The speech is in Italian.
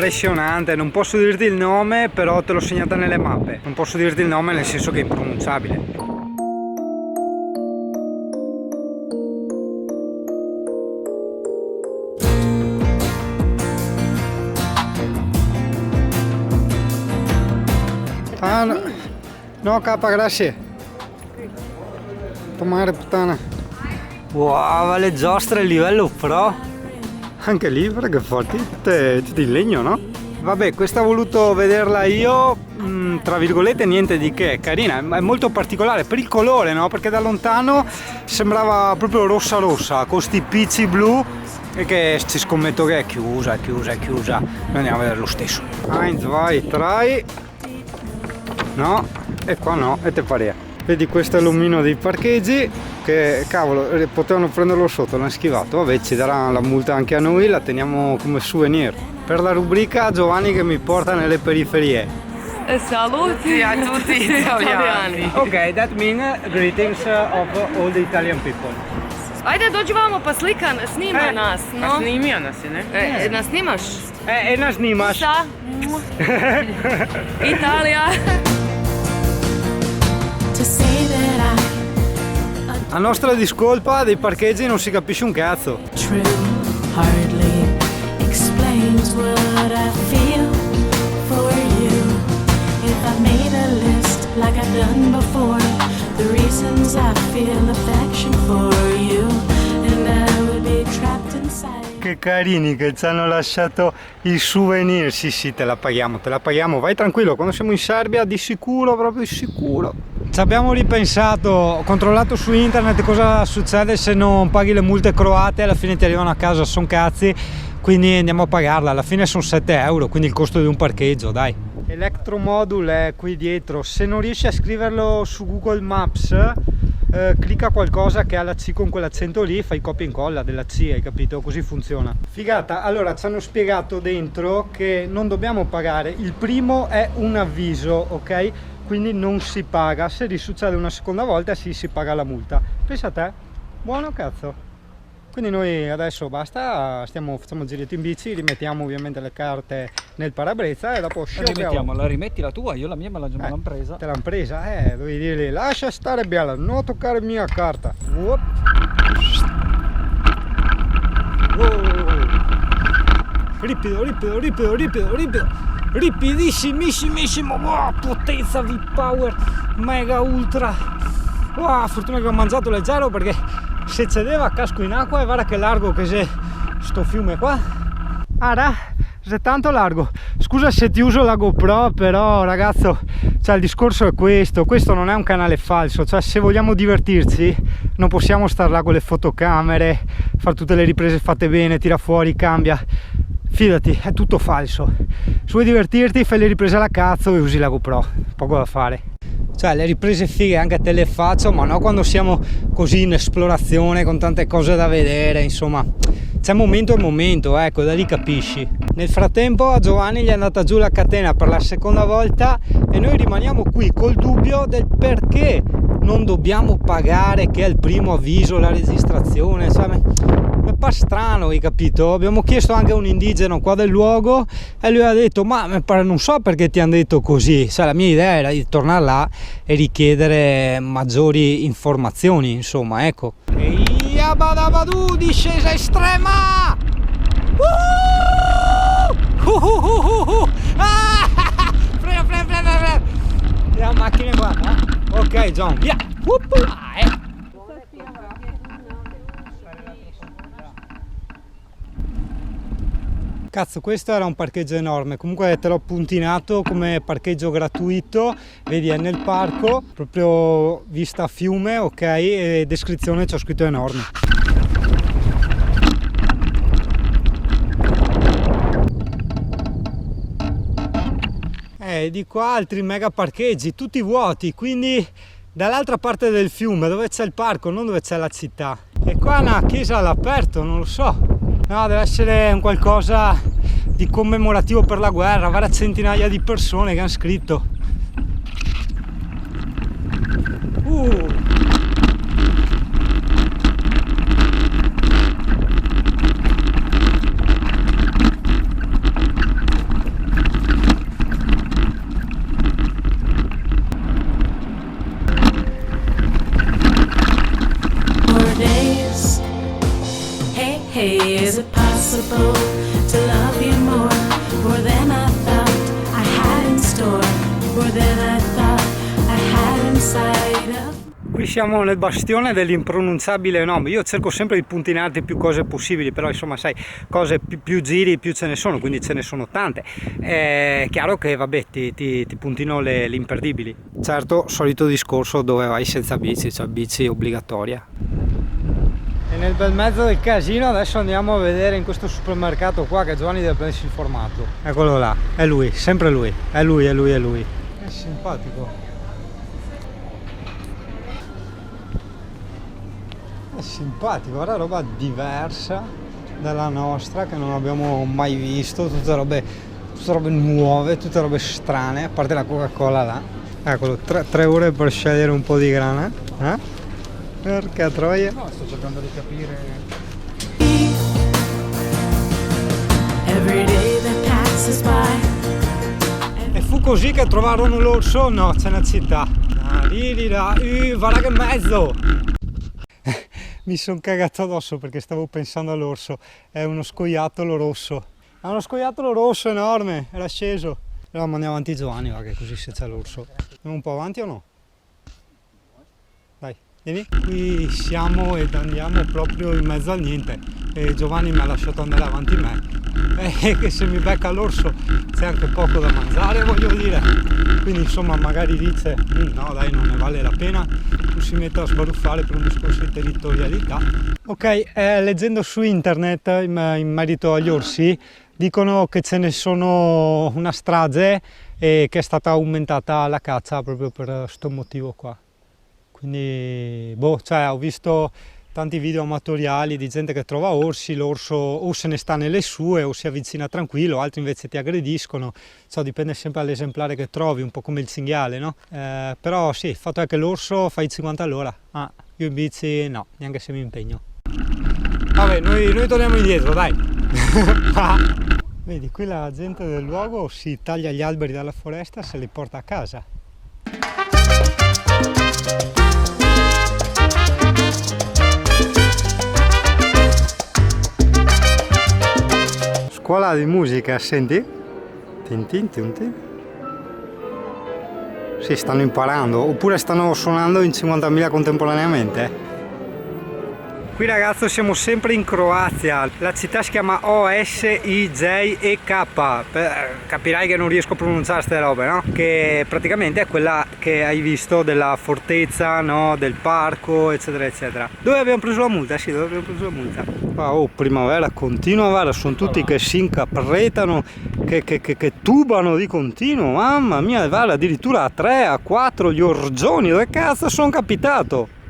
impressionante, non posso dirti il nome, però te l'ho segnata nelle mappe. Non posso dirti il nome nel senso che è impronunciabile. Ah, no, no capa, grazie. Tomare puttana. Wow, le giostre livello pro. Anche lì, perché forti, tutte in legno, no? Vabbè, questa ho voluto vederla io, tra virgolette niente di che, carina, è molto particolare per il colore, no? Perché da lontano sembrava proprio rossa rossa, con sti picci blu, e che ci scommetto che è chiusa. Noi andiamo a vedere lo stesso. 1, 2, 3. No, e qua no, e te parea. Vedi, questo è l'omino dei parcheggi, che cavolo, potevano prenderlo sotto, l'hanno schivato. Vabbè, ci darà la multa anche a noi, la teniamo come souvenir. Per la rubrica Giovanni che mi porta nelle periferie. Saluti a tutti gli italiani. Ok, that means greetings of all the Italian people. Ajde, dođi vamo pa slika, snima nas, no? Snimio nas je, ne? Nas snimaš? E nas snimaš. Sa? Italija. A nostra discolpa dei parcheggi non si capisce un cazzo. True, hardly explains what I feel for you. If I made a list like I've done before, the reasons I feel affection for you, and I would be trapped inside. Che carini che ci hanno lasciato il souvenir. Sì, te la paghiamo, vai tranquillo, quando siamo in Serbia di sicuro, proprio di sicuro. Ci abbiamo ripensato, ho controllato su internet cosa succede se non paghi le multe croate, alla fine ti arrivano a casa, son cazzi, quindi andiamo a pagarla, alla fine sono 7 euro, quindi il costo di un parcheggio, dai. Electromodule è qui dietro, se non riesci a scriverlo su Google Maps, clicca qualcosa che ha la C con quell'accento lì, fai copia e incolla della C, hai capito? Così funziona. Figata, allora ci hanno spiegato dentro che non dobbiamo pagare, il primo è un avviso, ok? Quindi non si paga, se risuccede una seconda volta sì, si paga la multa. Pensa a te, buono cazzo. Quindi noi adesso basta, facciamo un giretto in bici, rimettiamo ovviamente le carte nel parabrezza e dopo la rimetti la tua, io la mia me l'hanno presa. Te l'hanno presa? Devi dirgli lascia stare bella, non toccare mia carta. Ripido, ripidissimissimo, wow, potenza, V-Power, mega ultra. Wow, fortuna che ho mangiato leggero perché se cedeva casco in acqua e guarda che largo che c'è sto fiume qua. È tanto largo. Scusa se ti uso la GoPro, però ragazzo, cioè il discorso è questo non è un canale falso, cioè se vogliamo divertirci non possiamo star là con le fotocamere, fare tutte le riprese fatte bene, tira fuori, cambia. Fidati, è tutto falso. Se vuoi divertirti fai le riprese alla cazzo e usi la GoPro, poco da fare. Cioè le riprese fighe anche te le faccio, ma no quando siamo così in esplorazione con tante cose da vedere, insomma c'è momento e momento, ecco, da lì capisci. Nel frattempo a Giovanni gli è andata giù la catena per la seconda volta e noi rimaniamo qui col dubbio del perché non dobbiamo pagare, che è il primo avviso, la registrazione, cioè, mi pare strano, hai capito? Abbiamo chiesto anche a un indigeno qua del luogo e lui ha detto ma mi pare, non so perché ti hanno detto così, cioè, la mia idea era di tornare là e richiedere maggiori informazioni, insomma, ecco. Eia badabadu, discesa estrema! Frena! La macchina è buona, eh? Ok John, via! Cazzo, questo era un parcheggio enorme, comunque te l'ho puntinato come parcheggio gratuito, vedi è nel parco, proprio vista a fiume, ok, e descrizione c'ho scritto enorme. Di qua altri mega parcheggi, tutti vuoti, quindi dall'altra parte del fiume dove c'è il parco, non dove c'è la città. E qua una chiesa all'aperto, non lo so. No, deve essere un qualcosa di commemorativo per la guerra, guarda centinaia di persone che hanno scritto. Qui siamo nel bastione dell'impronunciabile nome. Io cerco sempre di puntinarti più cose possibili, però insomma sai, cose più giri più ce ne sono, quindi ce ne sono tante. È chiaro che vabbè ti puntino le imperdibili. Certo, solito discorso dove vai senza bici, cioè bici obbligatoria. E nel bel mezzo del casino adesso andiamo a vedere in questo supermercato qua che Giovanni deve prendersi il formaggio. Eccolo là, è lui, sempre lui, è lui. È simpatico. È simpatico, guarda, roba diversa dalla nostra che non abbiamo mai visto, tutte robe nuove, tutte robe strane, a parte la Coca-Cola là. Eccolo, 3 ore per scegliere un po' di grana, eh? Porca troia. No, sto cercando di capire. Every day that passes by. E fu così che trovarono l'orso? No, c'è una città. Guarda che mezzo! Mi sono cagato addosso perché stavo pensando all'orso. È uno scoiattolo rosso. È uno scoiattolo rosso enorme, era sceso. Allora mandiamo avanti Giovanni, va, che così se c'è l'orso. Andiamo un po' avanti o no? Dai, vieni. Qui siamo ed andiamo proprio in mezzo al niente. E Giovanni mi ha lasciato andare avanti me. E che se mi becca l'orso c'è anche poco da mangiare, voglio dire. Quindi insomma magari dice no dai, non ne vale la pena, tu si mette a sbaruffare per un discorso di territorialità. Ok, leggendo su internet in merito agli orsi dicono che ce ne sono una strage e che è stata aumentata la caccia proprio per questo motivo qua. Quindi boh, cioè ho visto tanti video amatoriali di gente che trova orsi, l'orso o se ne sta nelle sue o si avvicina tranquillo, altri invece ti aggrediscono, ciò dipende sempre dall'esemplare che trovi, un po' come il cinghiale, no? Però sì, il fatto è che l'orso fa i 50 all'ora, io in bici no, neanche se mi impegno. Vabbè, noi torniamo indietro, dai! Vedi, qui la gente del luogo si taglia gli alberi dalla foresta e se li porta a casa. Scuola di musica, senti? Tin. Sì, stanno imparando, oppure stanno suonando in 50.000 contemporaneamente. Qui ragazzo siamo sempre in Croazia, la città si chiama Osijek, capirai che non riesco a pronunciare queste robe, no? Che praticamente è quella che hai visto della fortezza, no? Del parco, eccetera eccetera. Dove abbiamo preso la multa? Sì, dove abbiamo preso la multa. Oh, primavera continua, guarda, sono tutti che si incapretano, che tubano di continuo, mamma mia, guarda, addirittura a 3, a 4 gli orgioni, dove cazzo sono capitato?